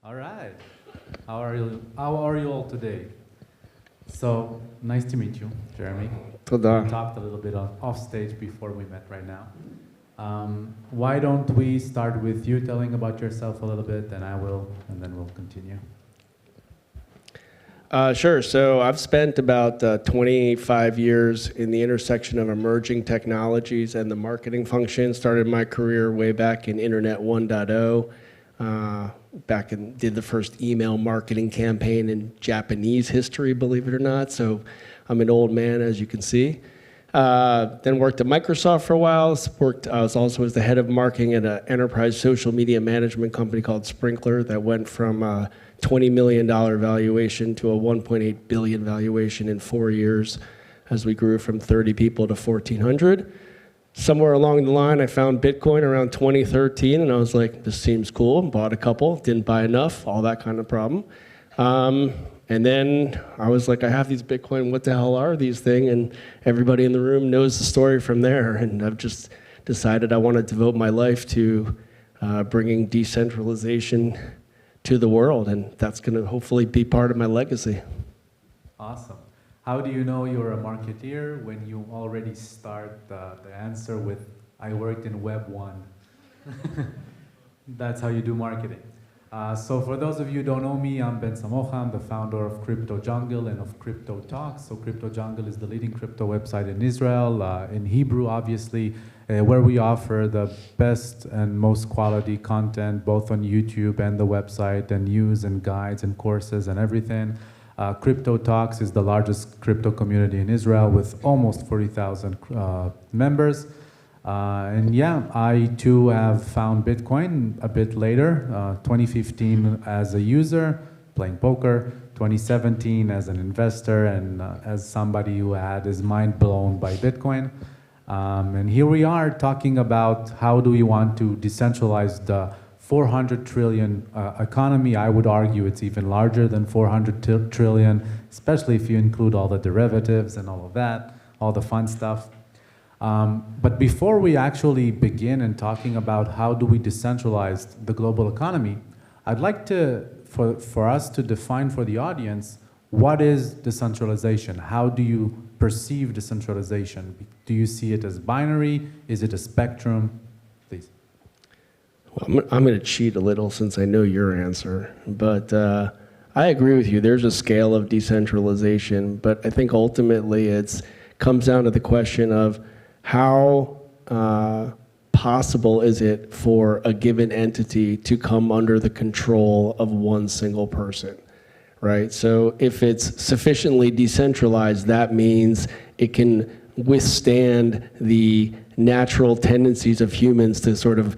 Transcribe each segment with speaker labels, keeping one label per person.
Speaker 1: All right. How are you? How are you all today? So nice to meet you, Jeremy.
Speaker 2: Toda.
Speaker 1: We talked a little bit off stage before we met right now. Why don't we start with you telling about yourself a little bit, and I will, and then we'll continue.
Speaker 2: Sure. So I've spent about 25 years in the intersection of emerging technologies and the marketing function. Started my career way back in Internet 1.0. Did the first email marketing campaign in Japanese history, believe it or not. So I'm an old man, as you can see. Then worked at Microsoft for a while. I was also as the head of marketing at an enterprise social media management company called Sprinkler that went from $20 million valuation to a $1.8 billion valuation in 4 years as we grew from 30 people to 1,400. Somewhere along the line, I found Bitcoin around 2013, and I was like, this seems cool. Bought a couple, didn't buy enough, all that kind of problem. And then I was like, I have these Bitcoin, what the hell are these things? And everybody in the room knows the story from there. And I've just decided I want to devote my life to bringing decentralization to the world. And that's going to hopefully be part of my legacy.
Speaker 1: Awesome. How do you know you're a marketeer when you already start the answer with, I worked in Web 1? That's how you do marketing. So for those of you who don't know me, I'm Ben Samocha. I'm the founder of CryptoJungle and of Crypto Talks. So CryptoJungle is the leading crypto website in Israel, in Hebrew, obviously, where we offer the best and most quality content, both on YouTube and the website, and news and guides and courses and everything. Crypto Talks is the largest crypto community in Israel with almost 40,000 members. And yeah, I too have found Bitcoin a bit later, 2015 as a user, playing poker, 2017 as an investor, and as somebody who had his mind blown by Bitcoin. And here we are talking about how do we want to decentralize the 400 trillion economy. I would argue it's even larger than 400 trillion, especially if you include all the derivatives and all of that, all the fun stuff. But before we actually begin in talking about how do we decentralize the global economy, I'd like for us to define for the audience, what is decentralization? How do you perceive decentralization? Do you see it as binary? Is it a spectrum? Please.
Speaker 2: Well, I'm going to cheat a little since I know your answer, but I agree with you. There's a scale of decentralization, but I think ultimately it comes down to the question of how possible is it for a given entity to come under the control of one single person, right? So if it's sufficiently decentralized, that means it can withstand the natural tendencies of humans to sort of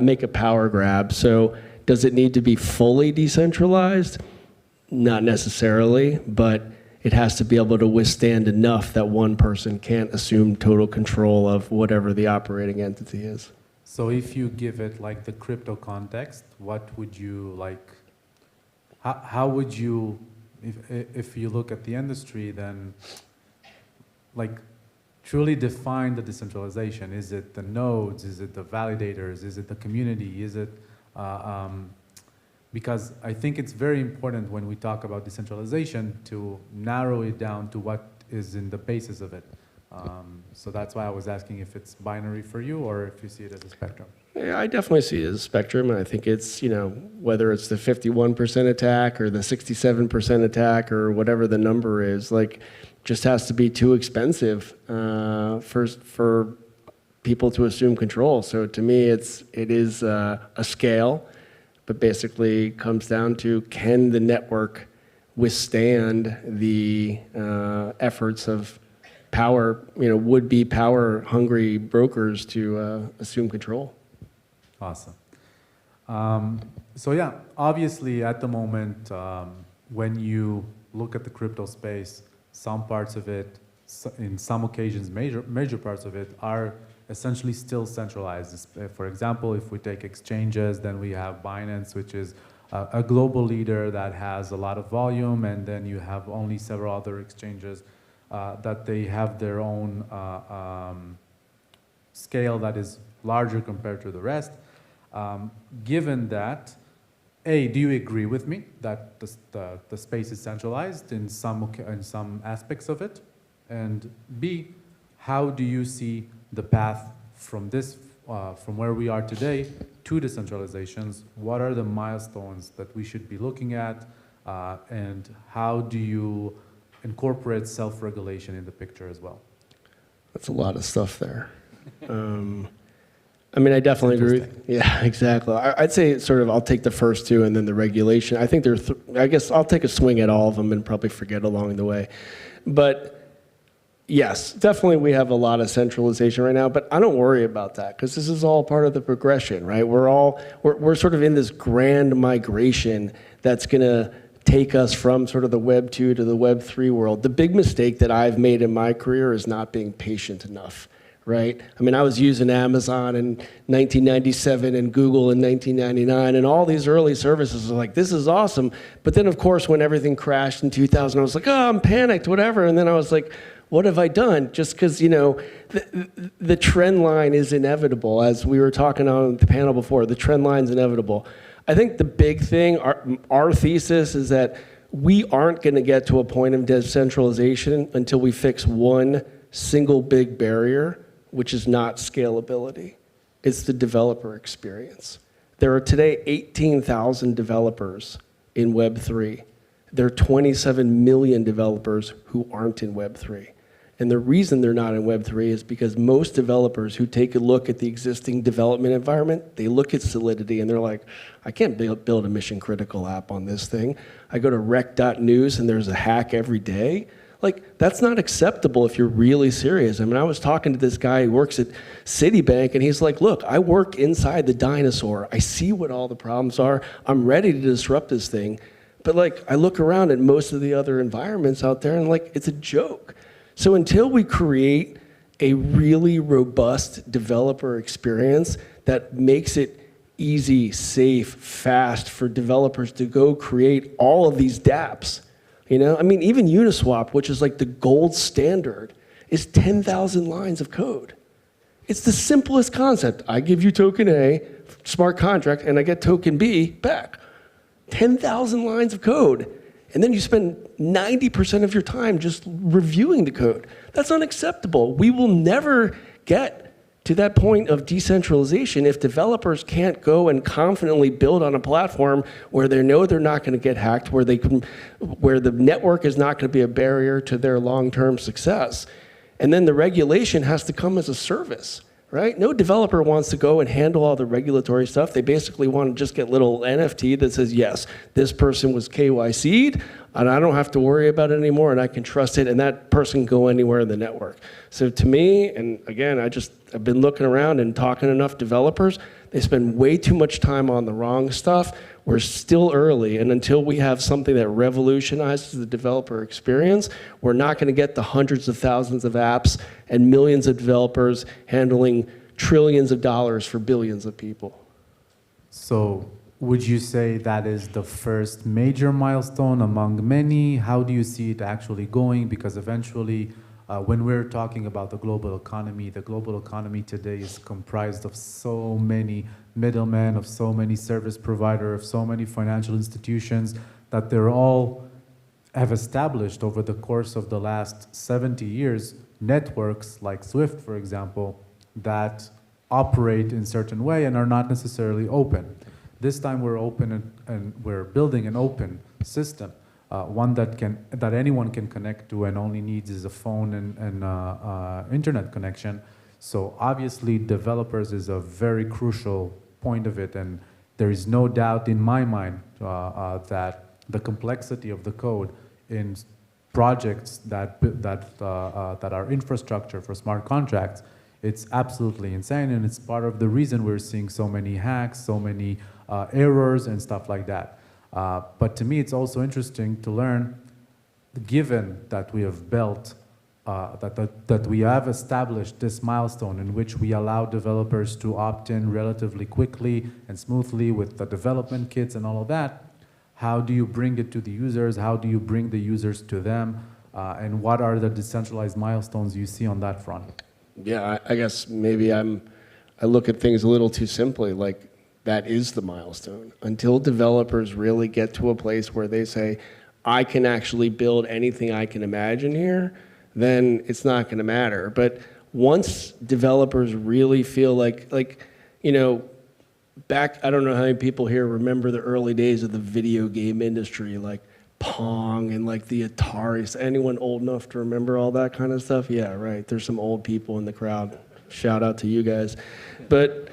Speaker 2: make a power grab. So does it need to be fully decentralized? Not necessarily, but it has to be able to withstand enough that one person can't assume total control of whatever the operating entity is.
Speaker 1: So if you give it like the crypto context, what would you like, how would you, if you look at the industry, then like truly define the decentralization? Is it the nodes? Is it the validators? Is it the community? Is it, because I think it's very important when we talk about decentralization to narrow it down to what is in the basis of it. So that's why I was asking if it's binary for you or if you see it as a spectrum.
Speaker 2: Yeah, I definitely see it as a spectrum, and I think it's, whether it's the 51% attack or the 67% attack or whatever the number is, like, just has to be too expensive for people to assume control. So to me, it is a scale, but basically comes down to, can the network withstand the efforts of power, would-be power-hungry brokers to assume control?
Speaker 1: Awesome. So yeah, obviously at the moment, when you look at the crypto space, some parts of it, in some occasions, major parts of it are essentially still centralized. For example, if we take exchanges, then we have Binance, which is a global leader that has a lot of volume, and then you have only several other exchanges that they have their own scale that is larger compared to the rest. Given that, A, do you agree with me that the space is centralized in some aspects of it? And B, how do you see the path from from where we are today to decentralizations? What are the milestones that we should be looking at? And how do you incorporate self-regulation in the picture as well?
Speaker 2: That's a lot of stuff there. I mean, I definitely agree. Yeah, exactly. I'd say sort of I'll take the first two and then the regulation. I think I guess I'll take a swing at all of them and probably forget along the way. But yes, definitely we have a lot of centralization right now, but I don't worry about that because this is all part of the progression, right? We're sort of in this grand migration that's going to take us from sort of the Web 2 to the Web 3 world. The big mistake that I've made in my career is not being patient enough. Right? I mean, I was using Amazon in 1997 and Google in 1999, and all these early services are like, this is awesome. But then, of course, when everything crashed in 2000, I was like, oh, I'm panicked, whatever. And then I was like, what have I done? Just because, you know, the trend line is inevitable. As we were talking on the panel before, the trend line is inevitable. I think the big thing, our thesis is that we aren't going to get to a point of decentralization until we fix one single big barrier, which is not scalability. It's the developer experience. There are today 18,000 developers in Web3. There are 27 million developers who aren't in Web3. And the reason they're not in Web3 is because most developers who take a look at the existing development environment, they look at Solidity and they're like, I can't build a mission critical app on this thing. I go to rec.news and there's a hack every day. Like, that's not acceptable if you're really serious. I mean, I was talking to this guy who works at Citibank, and he's like, look, I work inside the dinosaur. I see what all the problems are. I'm ready to disrupt this thing. But, like, I look around at most of the other environments out there, and, like, it's a joke. So until we create a really robust developer experience that makes it easy, safe, fast for developers to go create all of these dApps, you know, I mean, even Uniswap, which is like the gold standard, is 10,000 lines of code. It's the simplest concept. I give you token A, smart contract, and I get token B back. 10,000 lines of code. And then you spend 90% of your time just reviewing the code. That's unacceptable. We will never get to that point of decentralization if developers can't go and confidently build on a platform where they know they're not going to get hacked, where the network is not going to be a barrier to their long-term success. And then the regulation has to come as a service, right? No developer wants to go and handle all the regulatory stuff. They basically want to just get little NFT that says, yes, this person was KYC'd, and I don't have to worry about it anymore, and I can trust it, and that person can go anywhere in the network. So to me, and again, I've been looking around and talking to enough developers, they spend way too much time on the wrong stuff. We're still early, and until we have something that revolutionizes the developer experience, we're not going to get the hundreds of thousands of apps and millions of developers handling trillions of dollars for billions of people.
Speaker 1: So would you say that is the first major milestone among many? How do you see it actually going? Because eventually, when we're talking about the global economy today is comprised of so many middlemen, of so many service providers, of so many financial institutions, that they're all have established over the course of the last 70 years networks like Swift, for example, that operate in a certain way and are not necessarily open. This time we're open and we're building an open system, one that anyone can connect to and only needs is a phone and internet connection. So obviously developers is a very crucial point of it, and there is no doubt in my mind that the complexity of the code in projects that are infrastructure for smart contracts, it's absolutely insane, and it's part of the reason we're seeing so many hacks, so many errors and stuff like that. But to me, it's also interesting to learn, given that we have built, that we have established this milestone in which we allow developers to opt in relatively quickly and smoothly with the development kits and all of that. How do you bring it to the users? How do you bring the users to them? And what are the decentralized milestones you see on that front?
Speaker 2: Yeah, I guess maybe I look at things a little too simply. Like, that is the milestone. Until developers really get to a place where they say, I can actually build anything I can imagine here, then it's not going to matter. But once developers really feel like, you know, back, I don't know how many people here remember the early days of the video game industry, like Pong and like the Atari. Anyone old enough to remember all that kind of stuff? Yeah, right. There's some old people in the crowd. Shout out to you guys. But,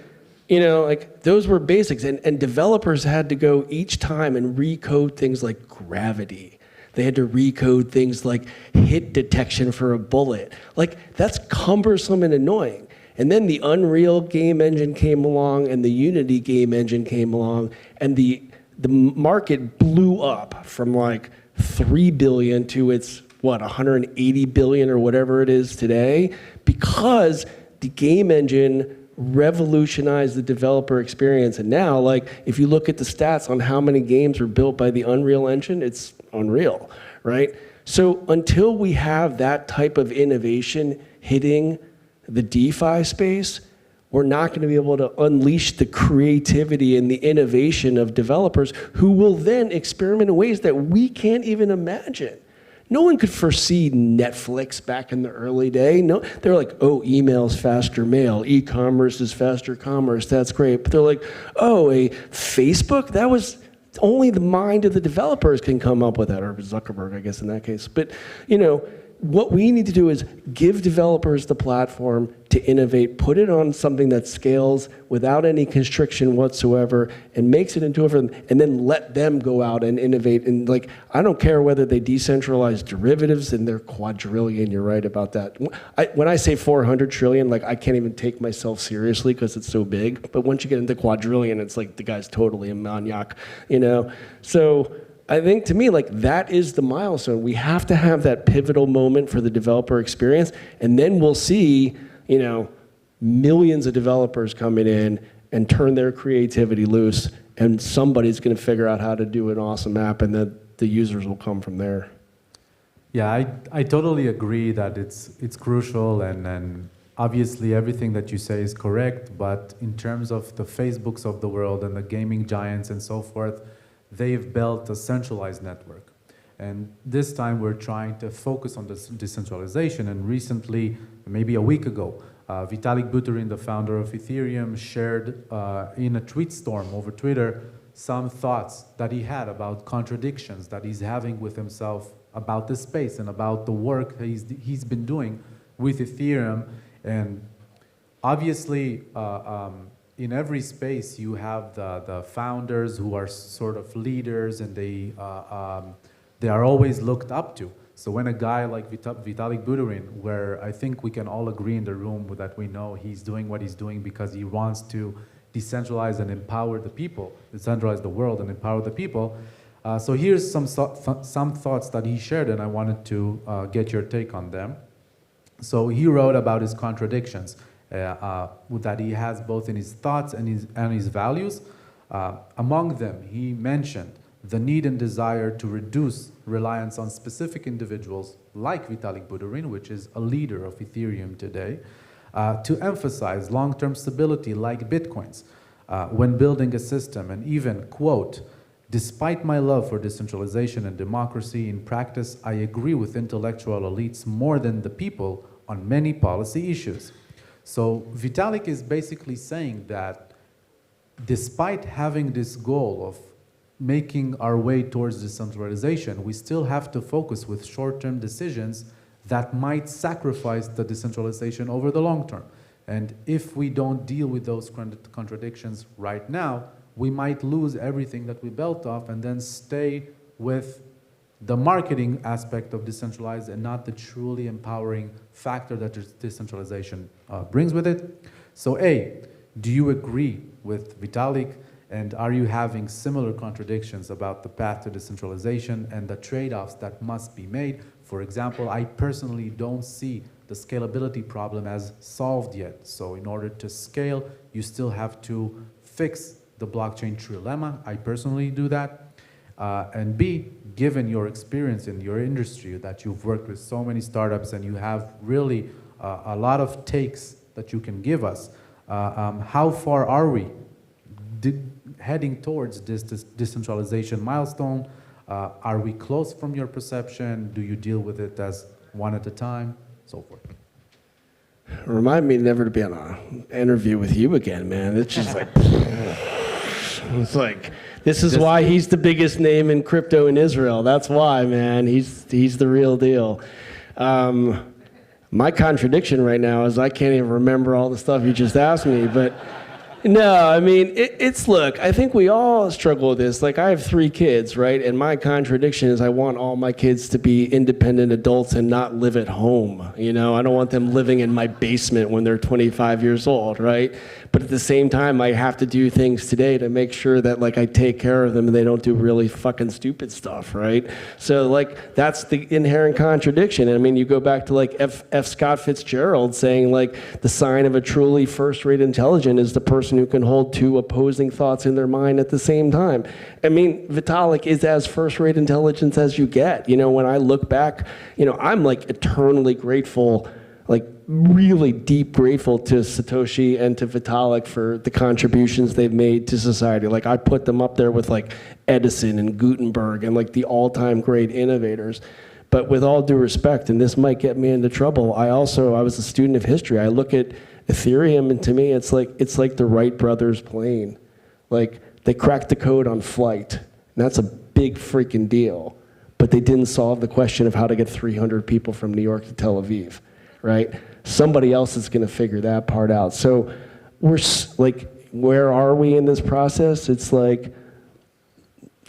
Speaker 2: you know, like those were basics. And developers had to go each time and recode things like gravity. They had to recode things like hit detection for a bullet. Like, that's cumbersome and annoying. And then the Unreal game engine came along and the Unity game engine came along, and the market blew up from like 3 billion to its, 180 billion or whatever it is today, because the game engine revolutionized the developer experience. And now, like, if you look at the stats on how many games were built by the Unreal Engine, it's unreal, right? So until we have that type of innovation hitting the DeFi space, we're not going to be able to unleash the creativity and the innovation of developers who will then experiment in ways that we can't even imagine. No one could foresee Netflix back in the early day. No, they're like, oh, email's faster mail, e-commerce is faster commerce, that's great. But they're like, oh, a Facebook? That was only the mind of the developers can come up with that, or Zuckerberg, I guess, in that case. But, you know, what we need to do is give developers the platform to innovate, put it on something that scales without any constriction whatsoever, and makes it into everything, and then let them go out and innovate. And like, I don't care whether they decentralize derivatives, and they're quadrillion, you're right about that. When I say 400 trillion, like, I can't even take myself seriously because it's so big. But once you get into quadrillion, it's like the guy's totally a maniac, you know? So I think, to me, like, that is the milestone. We have to have that pivotal moment for the developer experience, and then we'll see, you know, millions of developers coming in and turn their creativity loose, and somebody's going to figure out how to do an awesome app, and then the users will come from there.
Speaker 1: Yeah, I totally agree that it's crucial, and obviously everything that you say is correct, but in terms of the Facebooks of the world and the gaming giants and so forth, they've built a centralized network. And this time we're trying to focus on this decentralization. And recently, maybe a week ago, Vitalik Buterin, the founder of Ethereum, shared in a tweet storm over Twitter some thoughts that he had about contradictions that he's having with himself about this space and about the work he's been doing with Ethereum. And obviously, in every space, you have the founders who are sort of leaders, and they are always looked up to. So when a guy like Vitalik Buterin, where I think we can all agree in the room that we know he's doing what he's doing because he wants to decentralize and empower the people, decentralize the world and empower the people. So here's some thoughts that he shared, and I wanted to get your take on them. So he wrote about his contradictions. That he has both in his thoughts and his values. Among them, he mentioned the need and desire to reduce reliance on specific individuals like Vitalik Buterin, which is a leader of Ethereum today, to emphasize long-term stability like Bitcoins when building a system, and even, quote, despite my love for decentralization and democracy, in practice, I agree with intellectual elites more than the people on many policy issues. So Vitalik is basically saying that despite having this goal of making our way towards decentralization, we still have to focus with short-term decisions that might sacrifice the decentralization over the long term. And if we don't deal with those contradictions right now, we might lose everything that we built off and then stay with the marketing aspect of decentralized and not the truly empowering factor that decentralization brings with it. So A, do you agree with Vitalik, and are you having similar contradictions about the path to decentralization and the trade-offs that must be made? For example, I personally don't see the scalability problem as solved yet. So in order to scale, you still have to fix the blockchain trilemma. I personally do that. And B, given your experience in your industry, that you've worked with so many startups and you have really a lot of takes that you can give us, how far are we heading towards this decentralization milestone. Are we close from your perception? Do you deal with it as one at a time? So forth.
Speaker 2: Remind me never to be on an interview with you again, man. It's just like, it's like, this is why he's the biggest name in crypto in Israel. That's why, man. He's the real deal. My contradiction right now is I can't even remember all the stuff you just asked me, but no, I mean, look, I think we all struggle with this. Like, I have 3 kids, right? And my contradiction is I want all my kids to be independent adults and not live at home. You know, I don't want them living in my basement when they're 25 years old, right? But at the same time, I have to do things today to make sure that, like, I take care of them and they don't do really fucking stupid stuff, right? So, like, that's the inherent contradiction. And I mean, you go back to, like, F. Scott Fitzgerald saying, like, the sign of a truly first-rate intelligent is the person who can hold 2 opposing thoughts in their mind at the same time. I mean, Vitalik is as first-rate intelligence as you get. You know, when I look back, you know, I'm, like, eternally grateful, like, really deep grateful to Satoshi and to Vitalik for the contributions they've made to society. Like, I put them up there with, like, Edison and Gutenberg and, like, the all-time great innovators. But with all due respect, and this might get me into trouble, I was a student of history. I look at Ethereum, and to me, it's like the Wright brothers plane. Like, they cracked the code on flight, and that's a big freaking deal. But they didn't solve the question of how to get 300 people from New York to Tel Aviv, right? Somebody else is going to figure that part out. So we're like, where are we in this process? It's like,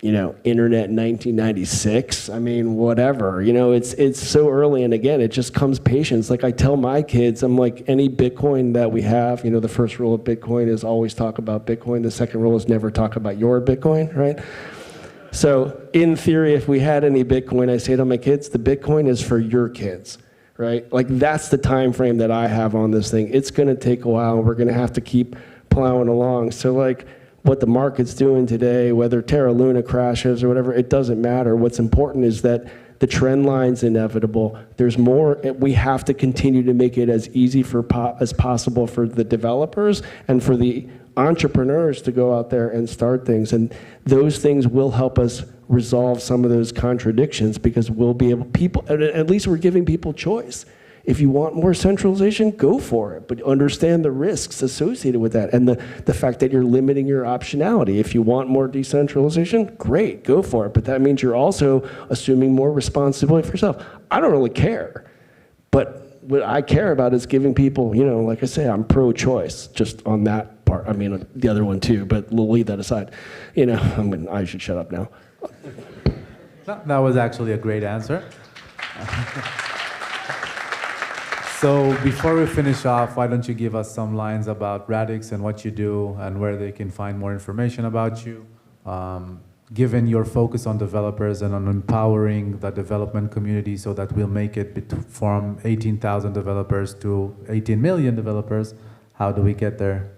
Speaker 2: you know, internet in 1996. I mean, whatever. You know, it's so early, and again, it just comes patience. Like, I tell my kids, I'm like, any Bitcoin that we have, you know, the first rule of Bitcoin is always talk about Bitcoin. The second rule is never talk about your Bitcoin, right? So in theory, if we had any Bitcoin, I say to my kids, the Bitcoin is for your kids. Right? Like, that's the time frame that I have on this thing. It's going to take a while, and we're going to have to keep plowing along. So, like, what the market's doing today, whether Terra Luna crashes or whatever, it doesn't matter. What's important is that the trend line's inevitable. There's more. We have to continue to make it as easy as possible for the developers and for the entrepreneurs to go out there and start things. And those things will help us resolve some of those contradictions, because we'll be able, at least we're giving people choice. If you want more centralization, go for it, but understand the risks associated with that, and the fact that you're limiting your optionality. If you want more decentralization, great, go for it, but that means you're also assuming more responsibility for yourself. I don't really care, but what I care about is giving people, you know, like I say, I'm pro-choice, just on that part. I mean, the other one too, but we'll leave that aside. You know, I mean, I should shut up now.
Speaker 1: That was actually a great answer. So before we finish off, why don't you give us some lines about Radix and what you do and where they can find more information about you, given your focus on developers and on empowering the development community so that we'll make it from 18,000 developers to 18 million developers. How do we get there?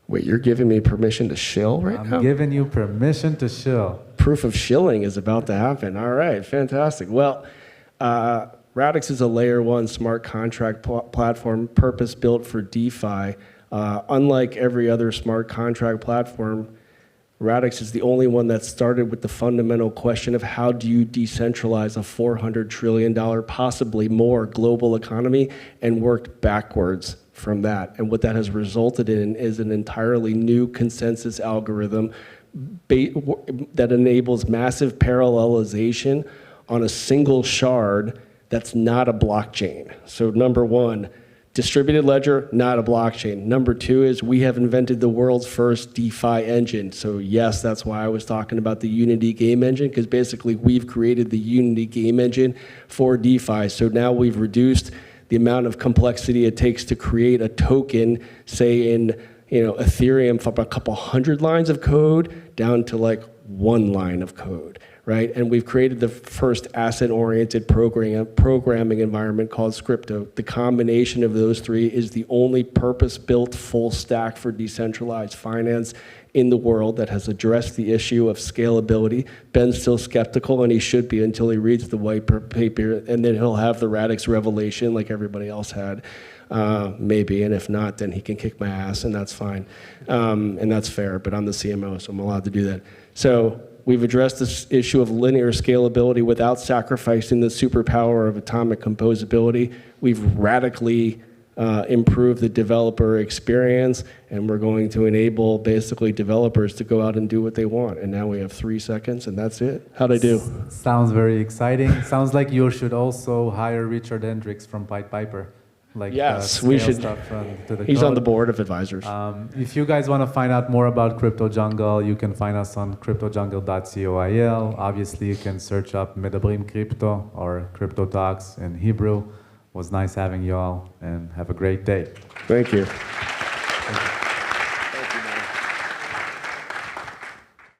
Speaker 2: Wait, you're giving me permission to shill right now?
Speaker 1: I'm giving you permission to shill.
Speaker 2: Proof of shilling is about to happen. All right, fantastic. Well, Radix is a layer 1 smart contract platform purpose-built for DeFi. Unlike every other smart contract platform, Radix is the only one that started with the fundamental question of how do you decentralize a $400 trillion, possibly more, global economy, and worked backwards from that. And what that has resulted in is an entirely new consensus algorithm that enables massive parallelization on a single shard that's not a blockchain. So number 1, distributed ledger, not a blockchain. Number 2 is we have invented the world's first DeFi engine. So yes, that's why I was talking about the Unity game engine, because basically we've created the Unity game engine for DeFi. So now we've reduced the amount of complexity it takes to create a token, say in, you know, Ethereum, from a couple hundred lines of code down to like 1 line of code, right? And we've created the first asset-oriented programming environment called Scripto. The combination of those 3 is the only purpose-built full stack for decentralized finance in the world that has addressed the issue of scalability. Ben's still skeptical, and he should be until he reads the white paper, and then he'll have the Radix revelation like everybody else had. maybe, and if not, then he can kick my ass, and that's fine. And that's fair, but I'm the CMO, so I'm allowed to do that. So we've addressed this issue of linear scalability without sacrificing the superpower of atomic composability. We've radically improve the developer experience, and we're going to enable basically developers to go out and do what they want. And now we have 3 seconds, and that's it. How'd I do?
Speaker 1: Sounds very exciting. Sounds like you should also hire Richard Hendricks from Pied Piper. Like
Speaker 2: yes, we should.
Speaker 1: Stuff to the
Speaker 2: He's
Speaker 1: code.
Speaker 2: on the board of advisors.
Speaker 1: If you guys want to find out more about CryptoJungle, you can find us on cryptojungle.coil. Obviously, you can search up Medabrim Crypto or Crypto Talks in Hebrew. It was nice having you all, and have a great day.
Speaker 2: Thank you.